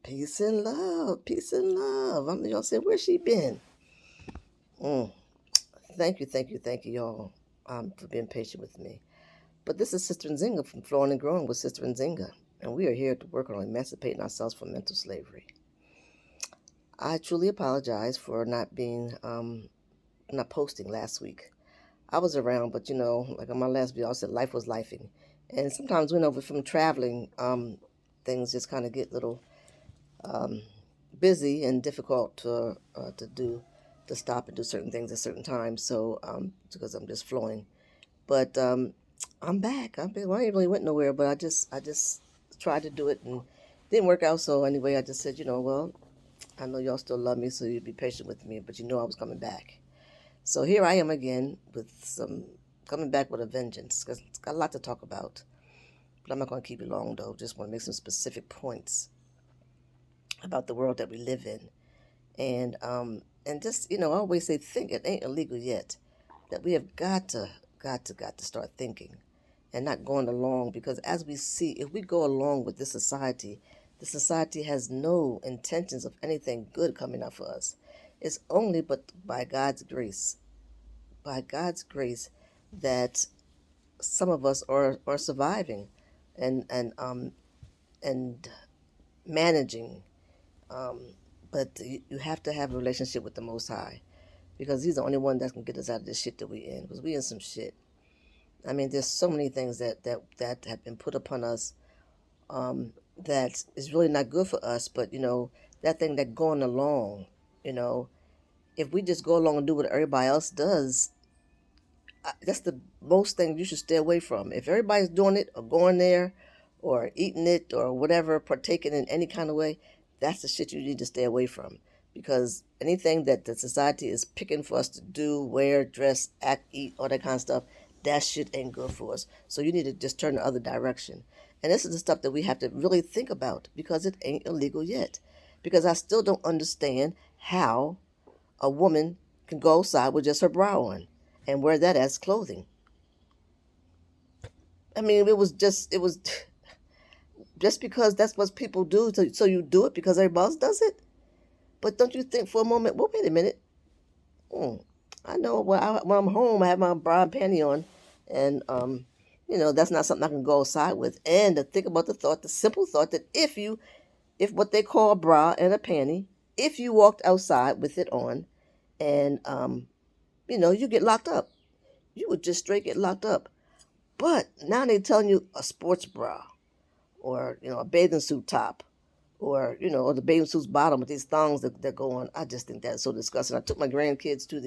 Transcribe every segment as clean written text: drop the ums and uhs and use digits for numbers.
Peace and love. Peace and love. Y'all say, where's she been? Mm. Thank you, y'all, for being patient with me. But this is Sister Nzinga from Flowing and Growing with Sister Nzinga, and we are here to work on emancipating ourselves from mental slavery. I truly apologize for not posting last week. I was around, but like on my last video, I said life was lifing, and sometimes from traveling, things just kind of get a little um, busy and difficult to do, to stop and do certain things at certain times. So because I'm just flowing, but I'm back. Well, I ain't really went nowhere, but I just tried to do it and didn't work out. So anyway, I just said, well, I know y'all still love me, so you'd be patient with me, but I was coming back. So here I am again with coming back with a vengeance, because it's got a lot to talk about. But I'm not going to keep you long, though. Just want to make some specific points about the world that we live in. And just, I always say, think it ain't illegal yet. That we have got to start thinking and not going along, because as we see, if we go along with this society, the society has no intentions of anything good coming out for us. It's only but by God's grace, that some of us are surviving and and managing. Um, but you have to have a relationship with the Most High, because He's the only one that can get us out of this shit that we in. Because we in some shit. I mean, there's so many things that have been put upon us, that is really not good for us. But that thing that going along, you know, if we just go along and do what everybody else does, that's the most thing you should stay away from. If everybody's doing it or going there or eating it or whatever, partaking in any kind of way, that's the shit you need to stay away from. Because anything that the society is picking for us to do, wear, dress, act, eat, all that kind of stuff, that shit ain't good for us. So you need to just turn the other direction. And this is the stuff that we have to really think about, because it ain't illegal yet. Because I still don't understand how a woman can go outside with just her bra on and wear that as clothing. I mean, it was just because that's what people do. So you do it because everybody else does it. But don't you think for a moment? Well, wait a minute. Hmm, I know when I'm home, I have my bra and panty on, and that's not something I can go outside with. And to think about the simple thought that if what they call a bra and a panty, if you walked outside with it on, and you get locked up, you would just straight get locked up. But now they're telling you a sports bra, or a bathing suit top, or the bathing suit's bottom with these thongs that go on. I just think that's so disgusting. I took my grandkids to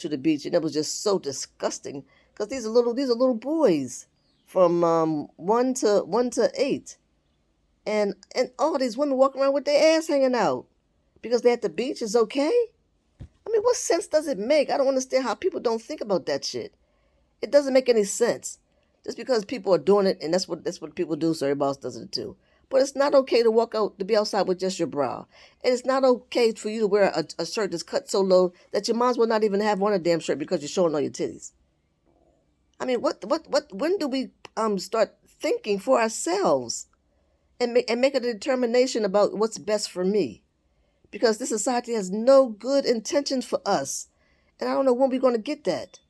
the beach, and it was just so disgusting, because these are little boys from 1 to 8, and all these women walking around with their ass hanging out because they're at the beach is okay. I mean, what sense does it make? I don't understand how people don't think about that shit. It doesn't make any sense. Just because people are doing it, and that's what people do, so everybody else does it too. But it's not okay to walk out, to be outside with just your bra, and it's not okay for you to wear a shirt that's cut so low that you might as well not even have on a damn shirt because you're showing all your titties. I mean, what? When do we start thinking for ourselves and make a determination about what's best for me? Because this society has no good intentions for us, and I don't know when we're going to get that.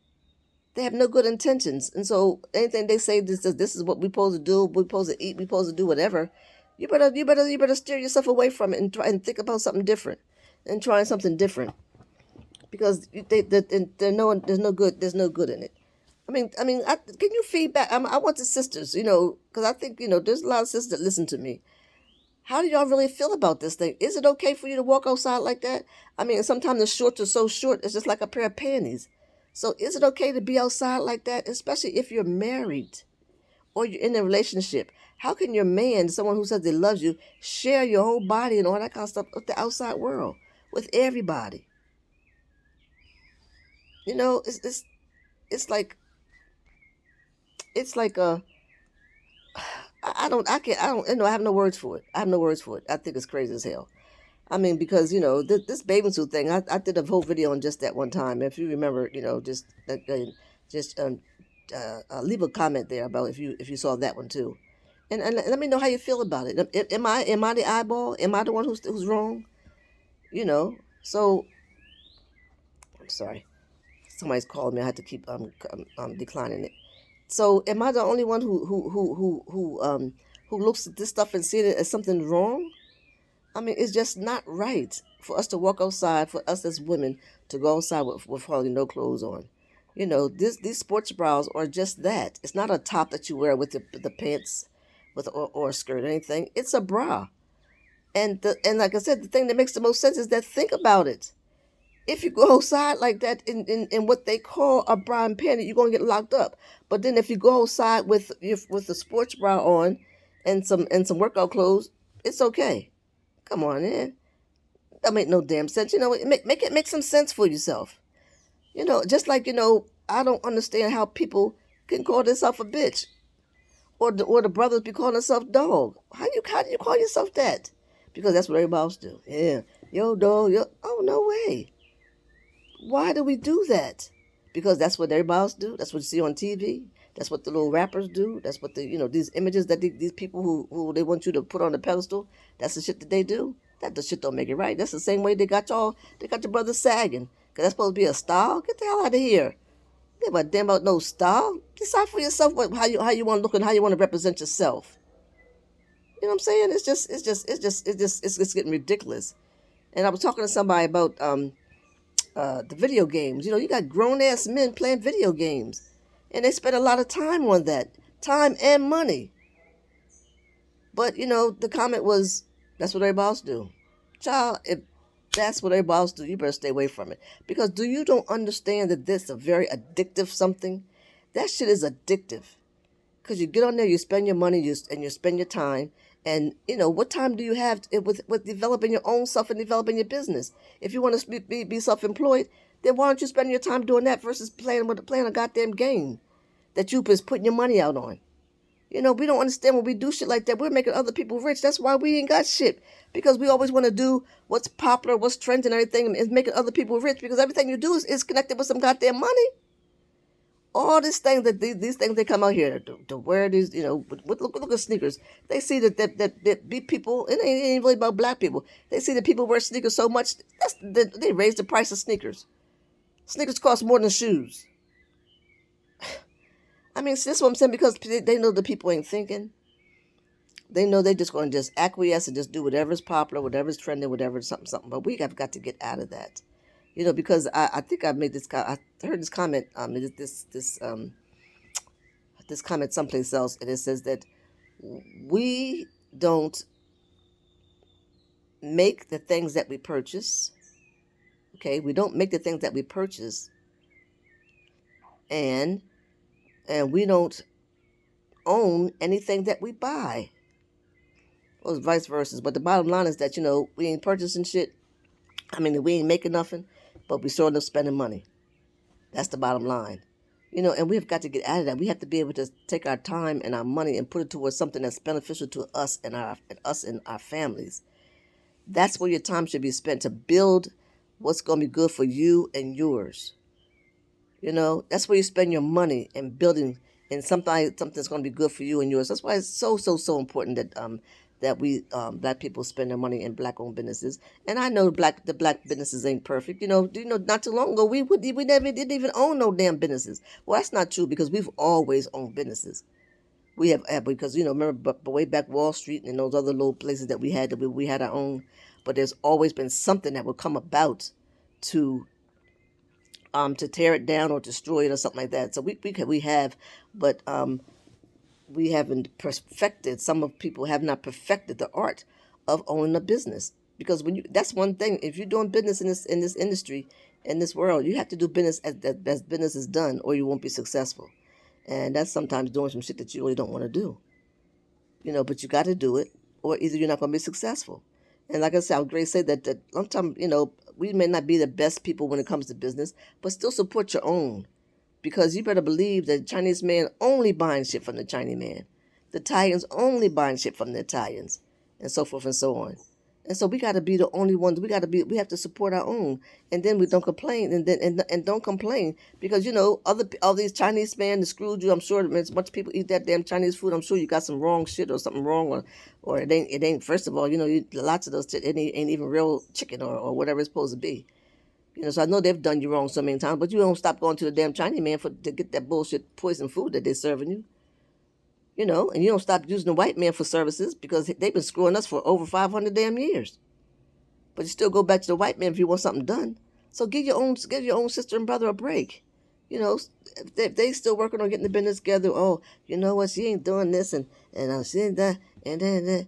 They have no good intentions. And so anything they say, this is what we're supposed to do, we're supposed to eat, we're supposed to do whatever, you better steer yourself away from it and try and think about something different, and trying something different, because there's no good in it. Can you feedback? I want the sisters, because I think there's a lot of sisters that listen to me. How do y'all really feel about this thing? Is it okay for you to walk outside like that? I mean, sometimes the shorts are so short, it's just like a pair of panties. So is it okay to be outside like that, especially if you're married or you're in a relationship? How can your man, someone who says he loves you, share your whole body and all that kind of stuff with the outside world, with everybody? It's like it's like a I don't I can't I don't I have no words for it. I have no words for it. I think it's crazy as hell. I mean, because this bathing suit thing, I did a whole video on just that one time. If you remember, just leave a comment there about if you saw that one too. And let me know how you feel about it. Am I the eyeball? Am I the one who's wrong? You know. So I'm sorry. Somebody's calling me. I had to keep declining it. So am I the only one who looks at this stuff and see it as something wrong? I mean, it's just not right for us to walk outside, for us as women to go outside with hardly no clothes on. These sports bras are just that. It's not a top that you wear with the pants, or a skirt or anything. It's a bra. And like I said, the thing that makes the most sense is that think about it. If you go outside like that in what they call a bra and panty, you're gonna get locked up. But then if you go outside with a sports bra on and some workout clothes, it's okay. Come on, man. That make no damn sense. Make it make some sense for yourself. Just like I don't understand how people can call themselves a bitch, or the brothers be calling themselves dog. How do you call yourself that? Because that's what everybody else do. Yeah, yo dog, yo. Oh, no way. Why do we do that? Because that's what everybody else do. That's what you see on TV. That's what the little rappers do. That's what these images that these people who they want you to put on the pedestal. That's the shit that they do. That the shit don't make it right. That's the same way they got y'all. They got your brother sagging. Cause that's supposed to be a style. Get the hell out of here. Give a damn about no style. Decide for yourself how you want to look and how you want to represent yourself. You know what I'm saying? It's getting ridiculous. And I was talking to somebody about the video games. You got grown ass men playing video games, and they spend a lot of time on that, time and money. But the comment was, "That's what everybody else do." Child, if that's what everybody else do, you better stay away from it. Because you don't understand that this is a very addictive something? That shit is addictive. Because you get on there, you spend your money, and you spend your time. And, what time do you have with developing your own self and developing your business? If you want to be self-employed, then why don't you spend your time doing that versus playing a goddamn game that you just putting your money out on? We don't understand when we do shit like that. We're making other people rich. That's why we ain't got shit. Because we always want to do what's popular, what's trending, and everything is making other people rich. Because everything you do is connected with some goddamn money. All these things these things they come out here to wear these, look at sneakers. They see that be people, and it ain't really about black people. They see that people wear sneakers so much, they raise the price of sneakers. Sneakers cost more than shoes. I mean, this is what I'm saying, because they know the people ain't thinking. They know they're just going to just acquiesce and just do whatever's popular, whatever's trending, whatever, something. But we have got to get out of that. Because I think I made this. I heard this comment. This comment someplace else, and it says that we don't make the things that we purchase. Okay, we don't make the things that we purchase, and we don't own anything that we buy. Well, it's vice versa. But the bottom line is that we ain't purchasing shit. I mean, we ain't making nothing, but we sure enough spending money. That's the bottom line. And we've got to get out of that. We have to be able to take our time and our money and put it towards something that's beneficial to us and our families. That's where your time should be spent, to build what's going to be good for you and yours. That's where you spend your money and building in something that's going to be good for you and yours. That's why it's so important that we black people spend their money in black-owned businesses. And I know the black businesses ain't perfect. Not too long ago we never didn't even own no damn businesses. Well, that's not true, because we've always owned businesses. We have, because remember, but way back Wall Street and those other little places that we had we had our own. But there's always been something that would come about to tear it down or destroy it or something like that. So we have, but we haven't perfected. Some of people have not perfected the art of owning a business, because that's one thing. If you're doing business in this industry, in this world, you have to do business as business is done, or you won't be successful. And that's sometimes doing some shit that you really don't want to do. But you got to do it, or either you're not going to be successful. And like I said, I would great say that sometimes we may not be the best people when it comes to business, but still support your own. Because you better believe that the Chinese man only buying shit from the Chinese man. The Italians only buying shit from the Italians. And so forth and so on. And so we got to be the only ones. We have to support our own, and then we don't complain, and don't complain because all these Chinese men that screwed you. I'm sure as much people eat that damn Chinese food, I'm sure you got some wrong shit or something wrong, or it ain't. First of all, lots of those shit, it ain't even real chicken or whatever it's supposed to be. So I know they've done you wrong so many times, but you don't stop going to the damn Chinese man to get that bullshit poison food that they're serving you. And you don't stop using the white man for services because they've been screwing us for over 500 damn years. But you still go back to the white man if you want something done. So give your own sister and brother a break. If they still working on getting the business together. Oh, you know what? She ain't doing this and she ain't that and then.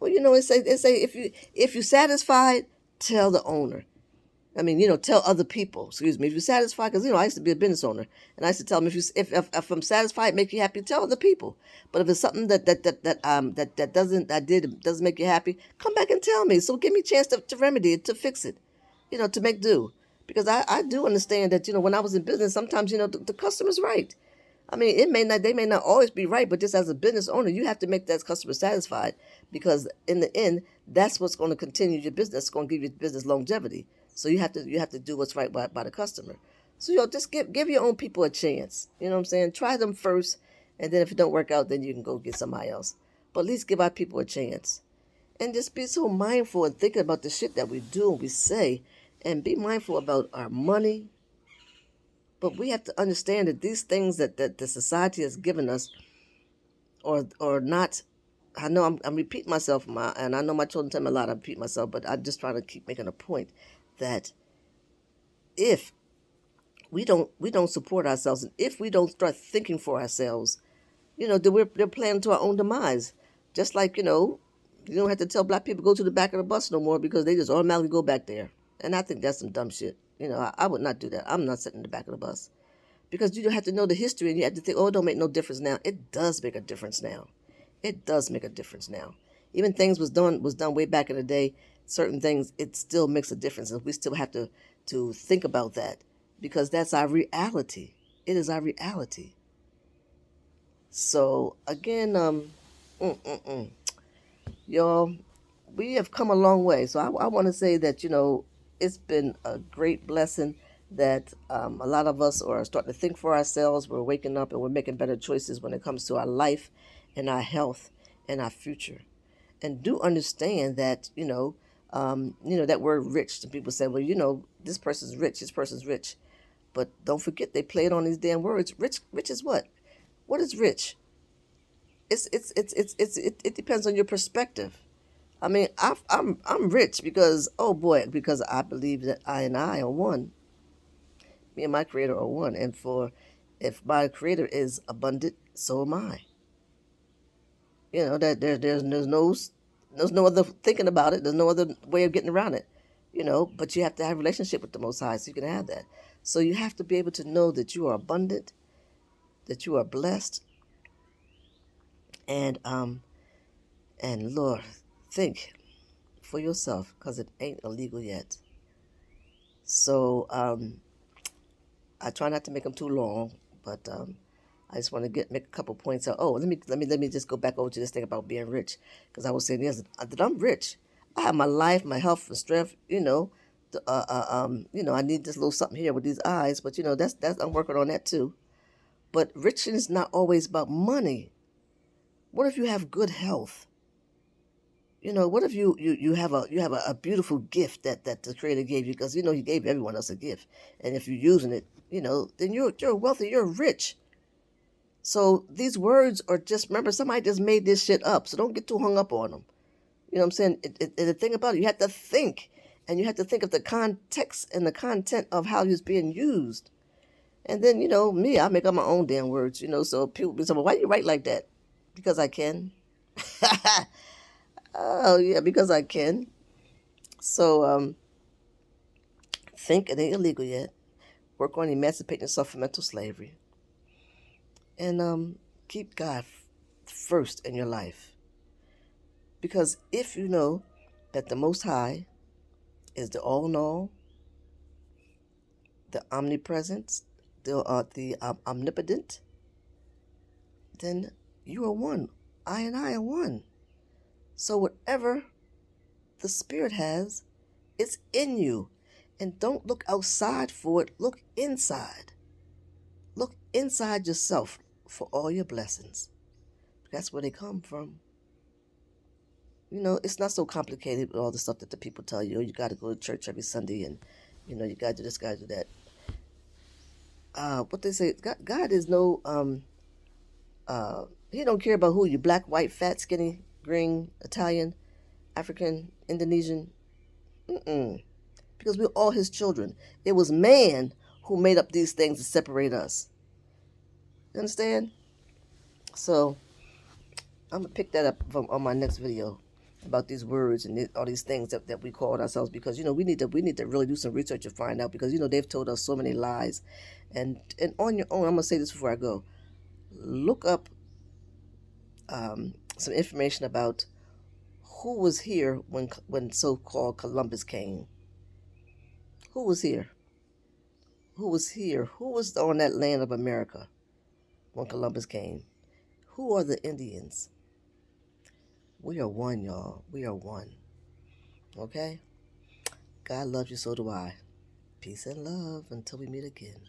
Well, it say if you satisfied, tell the owner. I mean, tell other people. Excuse me, if you're satisfied, because I used to be a business owner, and I used to tell them if I'm satisfied, make you happy, tell other people. But if it's something that doesn't make you happy, come back and tell me. So give me a chance to remedy it, to fix it, to make do. Because I do understand that when I was in business, sometimes the customer's right. I mean, they may not always be right, but just as a business owner, you have to make that customer satisfied because in the end, that's what's going to continue your business. It's going to give your business longevity. So you have to do what's right by the customer. So just give your own people a chance. You know what I'm saying? Try them first, and then if it don't work out, then you can go get somebody else. But at least give our people a chance, and just be so mindful and thinking about the shit that we do and we say, and be mindful about our money. But we have to understand that these things that the society has given us, or not. I know I'm repeating myself, and I know my children tell me a lot. I repeat myself, but I just try to keep making a point that if we don't support ourselves, and if we don't start thinking for ourselves, then they're playing to our own demise. Just like you don't have to tell black people go to the back of the bus no more because they just automatically go back there. And I think that's some dumb shit. I would not do that. I'm not sitting in the back of the bus because you have to know the history and you have to think, oh, it don't make no difference now. It does make a difference now. It does make a difference now. Even things was done way back in the day. Certain things, it still makes a difference, and we still have to think about that because that's our reality. It is our reality. So again, y'all, we have come a long way. So I want to say that it's been a great blessing that a lot of us are starting to think for ourselves. We're waking up and we're making better choices when it comes to our life and our health and our future. And do understand that that word rich. Some people say, well, this person's rich, this person's rich, but don't forget they play it on these damn words. Rich is what? What is rich? It depends on your perspective. I mean, I'm rich because, oh boy, because I believe that I and I are one. Me and my creator are one. And if my creator is abundant, so am I. That there's no other thinking about it. There's no other way of getting around it. But you have to have a relationship with the Most High so you can have that. So you have to be able to know that you are abundant, that you are blessed, and Lord, think for yourself because it ain't illegal yet. So I try not to make them too long, but I just want to make a couple points out. Oh, let me just go back over to this thing about being rich, because I was saying yes that I'm rich. I have my life, my health, and strength. I need this little something here with these eyes, but that's I'm working on that too. But richness is not always about money. What if you have good health? What if you have a beautiful gift that the Creator gave you, because He gave everyone else a gift, and if you're using it, then you're wealthy, you're rich. So these words are just, remember, somebody just made this shit up, so don't get too hung up on them. You know what I'm saying? The thing about it, you have to think, and you have to think of the context and the content of how it's being used. And then, me, I make up my own damn words, so people be saying, well, why do you write like that? Because I can. Oh, yeah, because I can. So, think it ain't illegal yet. Work on emancipating yourself from mental slavery. And keep God first in your life. Because if you know that the Most High is the all in all, the omnipresent, the omnipotent, then you are one. I and I are one. So whatever the Spirit has. It's in you. And don't look outside for it. Look inside. Look inside yourself for all your blessings. That's where they come from. You know, it's not so complicated with all the stuff that the people tell you. Oh, you got to go to church every Sunday and, you know, you got to do this, got to do that. What they say, God is no, he don't care about who you, black, white, fat, skinny, green, Italian, African, Indonesian. Mm-mm. Because we're all his children. It was man who made up these things to separate us. You understand? So I'm gonna pick that up on my next video about these words and all these things that we call ourselves, because you know we need to really do some research to find out, because you know they've told us so many lies. And on your own, I'm gonna say this before I go, look up some information about who was here when so-called Columbus came. Who was here? Who was here? Who was on that land of America when Columbus came? Who are the Indians? We are one, y'all. We are one. Okay? God loves you, so do I. Peace and love until we meet again.